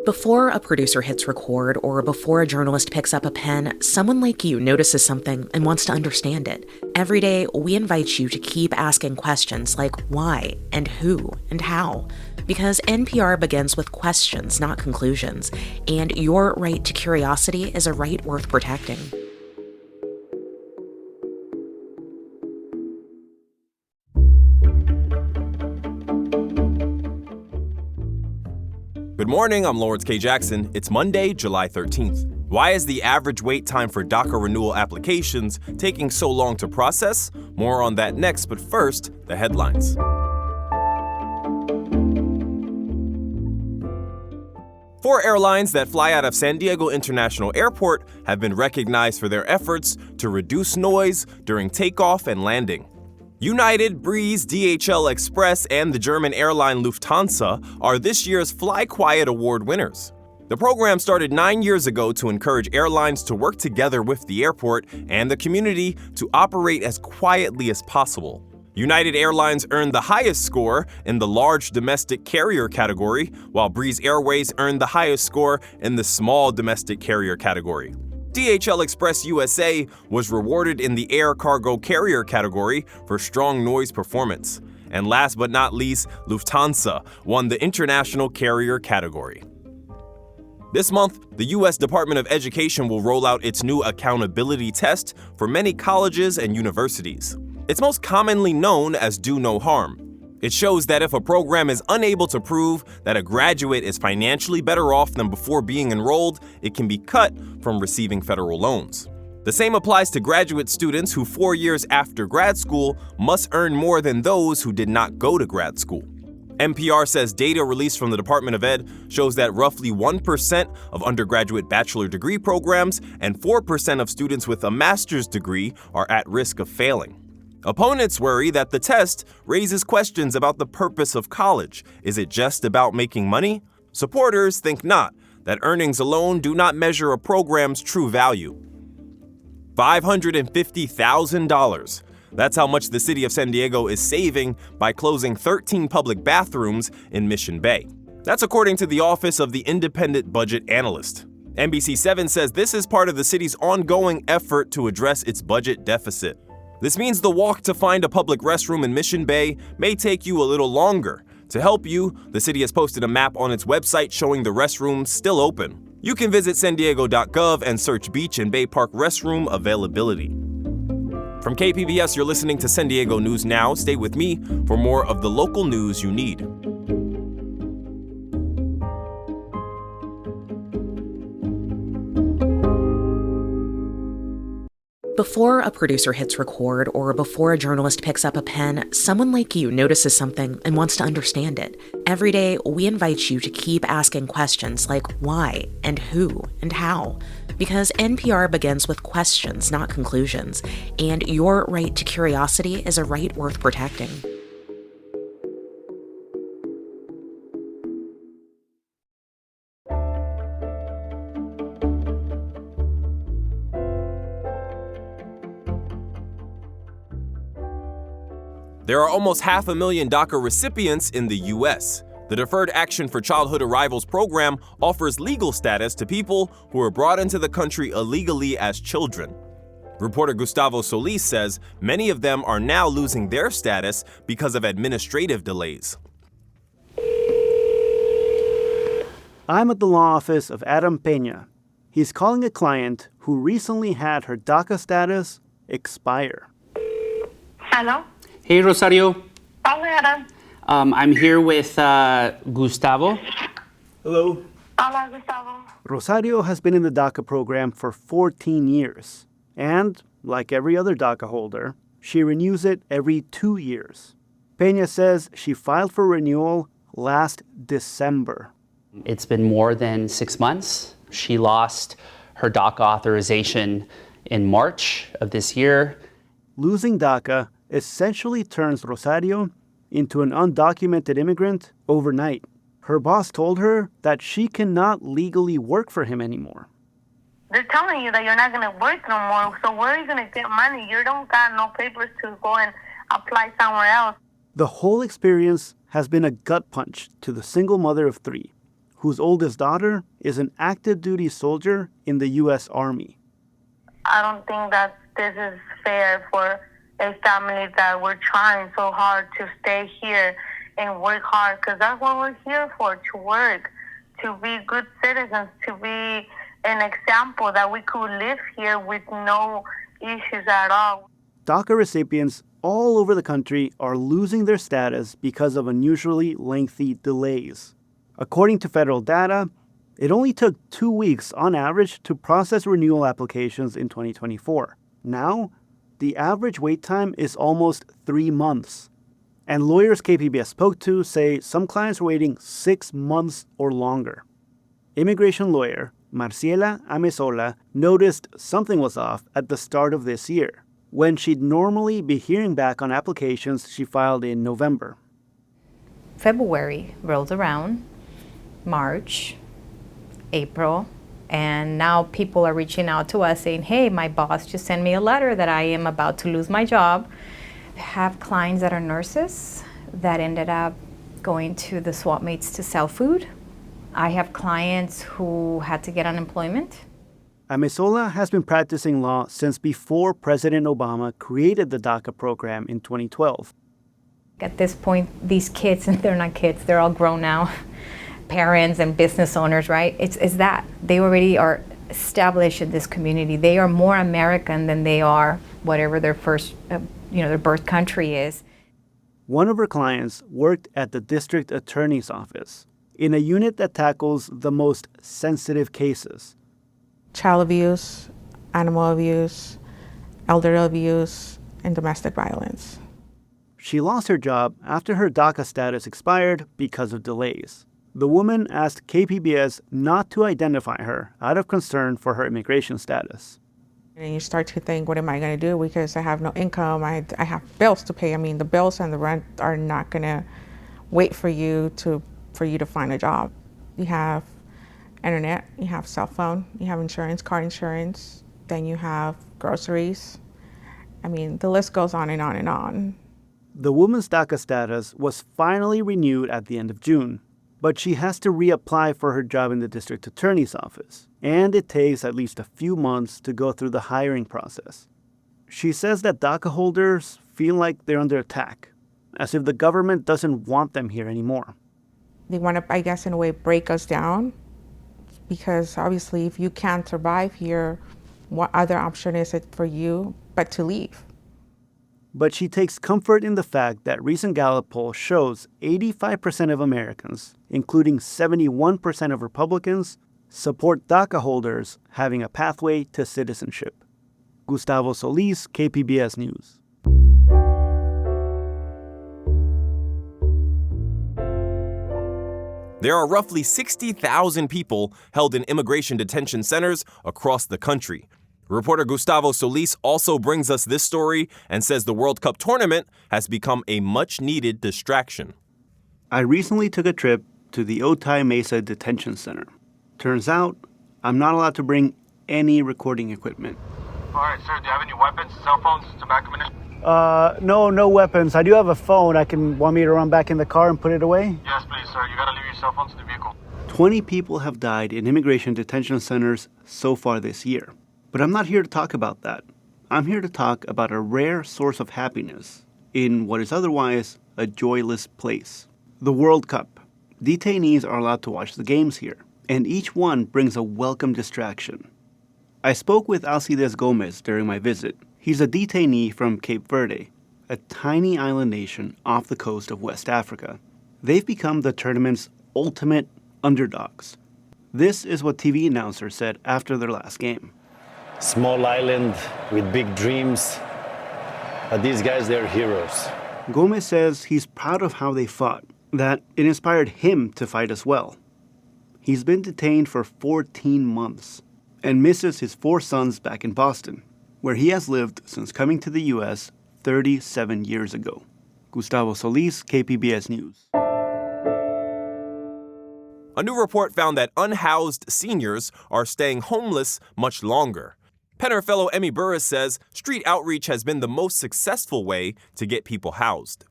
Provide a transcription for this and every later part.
Before a producer hits record or before a journalist picks up a pen, someone like you notices something and wants to understand it. Every day, we invite you to keep asking questions like why and who and how. Because NPR begins with questions, not conclusions, and your right to curiosity is a right worth protecting. Good morning, I'm Lawrence K. Jackson. It's Monday, July 13th. Why is the average wait time for DACA renewal applications taking so long to process? More on that next, but first, the headlines. Four airlines that fly out of San Diego International Airport have been recognized for their efforts to reduce noise during takeoff and landing. United, Breeze, DHL Express, and the German airline Lufthansa are this year's Fly Quiet Award winners. The program started 9 years ago to encourage airlines to work together with the airport and the community to operate as quietly as possible. United Airlines earned the highest score in the large domestic carrier category, while Breeze Airways earned the highest score in the small domestic carrier category. DHL Express USA was rewarded in the air cargo carrier category for strong noise performance. And last but not least, Lufthansa won the international carrier category. This month, the U.S. Department of Education will roll out its new accountability test for many colleges and universities. It's most commonly known as Do No Harm. It shows that if a program is unable to prove that a graduate is financially better off than before being enrolled, it can be cut from receiving federal loans. The same applies to graduate students who 4 years after grad school must earn more than those who did not go to grad school. NPR says data released from the Department of Ed shows that roughly 1% of undergraduate bachelor degree programs and 4% of students with a master's degree are at risk of failing. Opponents worry that the test raises questions about the purpose of college. Is it just about making money? Supporters think not, that earnings alone do not measure a program's true value. $550,000. That's how much the city of San Diego is saving by closing 13 public bathrooms in Mission Bay. That's according to the Office of the Independent Budget Analyst. NBC7 says this is part of the city's ongoing effort to address its budget deficit. This means the walk to find a public restroom in Mission Bay may take you a little longer. To help you, the city has posted a map on its website showing the restrooms still open. You can visit sandiego.gov and search beach and bay park restroom availability. From KPBS, you're listening to San Diego News Now. Stay with me for more of the local news you need. Before a producer hits record or before a journalist picks up a pen, someone like you notices something and wants to understand it. Every day, we invite you to keep asking questions like why and who and how. Because NPR begins with questions, not conclusions, and your right to curiosity is a right worth protecting. There are almost 500,000 DACA recipients in the U.S. The Deferred Action for Childhood Arrivals program offers legal status to people who are brought into the country illegally as children. Reporter Gustavo Solis says many of them are now losing their status because of administrative delays. I'm at the law office of Adam Peña. He's calling a client who recently had her DACA status expire. Hello? Hey, Rosario. Hola, Adam. I'm here with Gustavo. Hello. Hola, Gustavo. Rosario has been in the DACA program for 14 years. And, like every other DACA holder, she renews it every 2 years. Peña says she filed for renewal last December. It's been more than 6 months. She lost her DACA authorization in March of this year. Losing DACA essentially turns Rosario into an undocumented immigrant overnight. Her boss told her that she cannot legally work for him anymore. They're telling you that you're not going to work no more, so where are you going to get money? You don't got no papers to go and apply somewhere else. The whole experience has been a gut punch to the single mother of 3. whose oldest daughter is an active duty soldier in the U.S. Army. I don't think that this is fair for a family that we're trying so hard to stay here and work hard, because that's what we're here for, to work, to be good citizens, to be an example that we could live here with no issues at all. DACA recipients all over the country are losing their status because of unusually lengthy delays. According to federal data, it only took 2 weeks on average to process renewal applications in 2024. Now, the average wait time is almost 3 months. And lawyers KPBS spoke to say some clients are waiting 6 months or longer. Immigration lawyer Marciela Amezola noticed something was off at the start of this year, when she'd normally be hearing back on applications she filed in November. February rolled around, March, April, and now people are reaching out to us saying, hey, my boss just sent me a letter that I am about to lose my job. I have clients that are nurses that ended up going to the swap meets to sell food. I have clients who had to get unemployment. Amezola has been practicing law since before President Obama created the DACA program in 2012. At this point, these kids, and they're not kids, they're all grown now, parents and business owners, right? It's that. They already are established in this community. They are more American than they are whatever their first, their birth country is. One of her clients worked at the district attorney's office in a unit that tackles the most sensitive cases. Child abuse, animal abuse, elder abuse, and domestic violence. She lost her job after her DACA status expired because of delays. The woman asked KPBS not to identify her out of concern for her immigration status. And you start to think, what am I going to do? Because I have no income, I have bills to pay. I mean, the bills and the rent are not going to wait for you to find a job. You have internet, you have cell phone, you have insurance, car insurance, then you have groceries. I mean, the list goes on and on and on. The woman's DACA status was finally renewed at the end of June, but she has to reapply for her job in the district attorney's office, and it takes at least a few months to go through the hiring process. She says that DACA holders feel like they're under attack, as if the government doesn't want them here anymore. They want to, I guess, in a way, break us down, because obviously if you can't survive here, what other option is it for you but to leave? But she takes comfort in the fact that recent Gallup poll shows 85% of Americans, including 71% of Republicans, support DACA holders having a pathway to citizenship. Gustavo Solis, KPBS News. There are roughly 60,000 people held in immigration detention centers across the country. Reporter Gustavo Solis also brings us this story and says the World Cup tournament has become a much-needed distraction. I recently took a trip to the Otay Mesa Detention Center. Turns out, I'm not allowed to bring any recording equipment. All right, sir, do you have any weapons, cell phones, tobacco ammunition? No weapons. I do have a phone. Want me to run back in the car and put it away? Yes, please, sir. You gotta leave your cell phones in the vehicle. 20 people have died in immigration detention centers so far this year. But I'm not here to talk about that. I'm here to talk about a rare source of happiness in what is otherwise a joyless place. The World Cup. Detainees are allowed to watch the games here, and each one brings a welcome distraction. I spoke with Alcides Gomez during my visit. He's a detainee from Cape Verde, a tiny island nation off the coast of West Africa. They've become the tournament's ultimate underdogs. This is what TV announcers said after their last game. Small island with big dreams, but these guys, they're heroes. Gomez says he's proud of how they fought, that it inspired him to fight as well. He's been detained for 14 months and misses his 4 sons back in Boston, where he has lived since coming to the U.S. 37 years ago. Gustavo Solis, KPBS News. A new report found that unhoused seniors are staying homeless much longer. Penner fellow Emmy Burris says street outreach has been the most successful way to get people housed.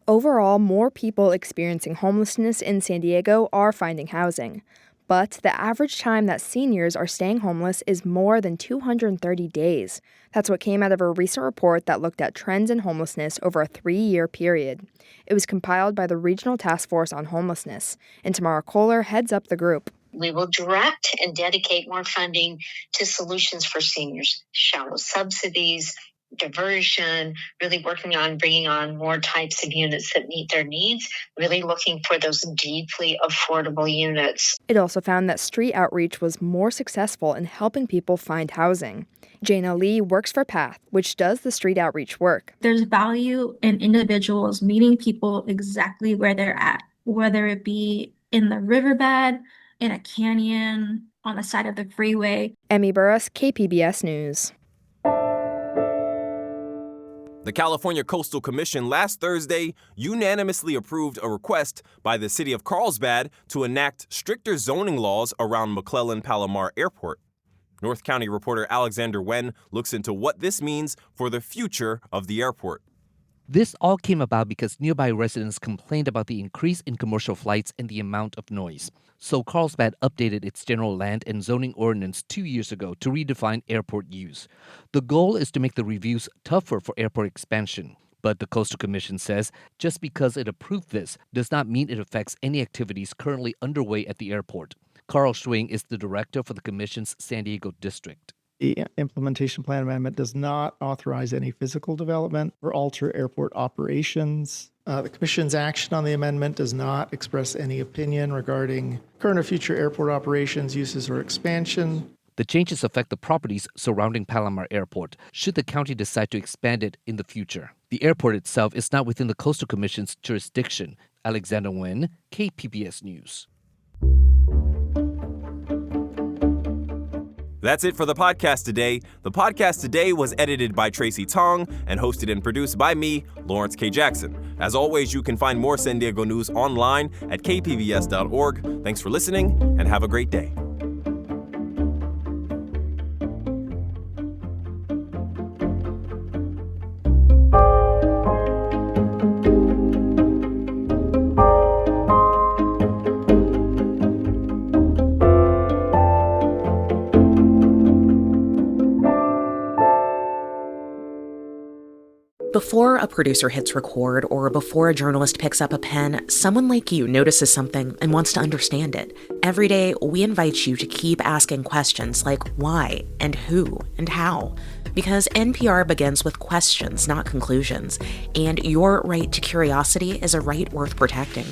Overall, more people experiencing homelessness in San Diego are finding housing. But the average time that seniors are staying homeless is more than 230 days. That's what came out of a recent report that looked at trends in homelessness over a 3-year period. It was compiled by the Regional Task Force on Homelessness, and Tamara Kohler heads up the group. We will direct and dedicate more funding to solutions for seniors, shallow subsidies, diversion, really working on bringing on more types of units that meet their needs, really looking for those deeply affordable units. It also found that street outreach was more successful in helping people find housing. Jana Lee works for PATH, which does the street outreach work. There's value in individuals meeting people exactly where they're at, whether it be in the riverbed, in a canyon, on the side of the freeway. Emmy Burris, KPBS News. The California Coastal Commission last Thursday unanimously approved a request by the city of Carlsbad to enact stricter zoning laws around McClellan-Palomar Airport. North County reporter Alexander Wen looks into what this means for the future of the airport. This all came about because nearby residents complained about the increase in commercial flights and the amount of noise. So Carlsbad updated its general land and zoning ordinance 2 years ago to redefine airport use. The goal is to make the reviews tougher for airport expansion. But the Coastal Commission says just because it approved this does not mean it affects any activities currently underway at the airport. Carl Schwing is the director for the Commission's San Diego district. The implementation plan amendment does not authorize any physical development or alter airport operations. The Commission's action on the amendment does not express any opinion regarding current or future airport operations, uses, or expansion. The changes affect the properties surrounding Palomar Airport, should the county decide to expand it in the future. The airport itself is not within the Coastal Commission's jurisdiction. Alexander Nguyen, KPBS News. That's it for the podcast today. The podcast today was edited by Tracy Tong and hosted and produced by me, Lawrence K. Jackson. As always, you can find more San Diego news online at kpbs.org. Thanks for listening and have a great day. Before a producer hits record or before a journalist picks up a pen, someone like you notices something and wants to understand it. Every day, we invite you to keep asking questions like why and who and how. Because NPR begins with questions, not conclusions. And your right to curiosity is a right worth protecting.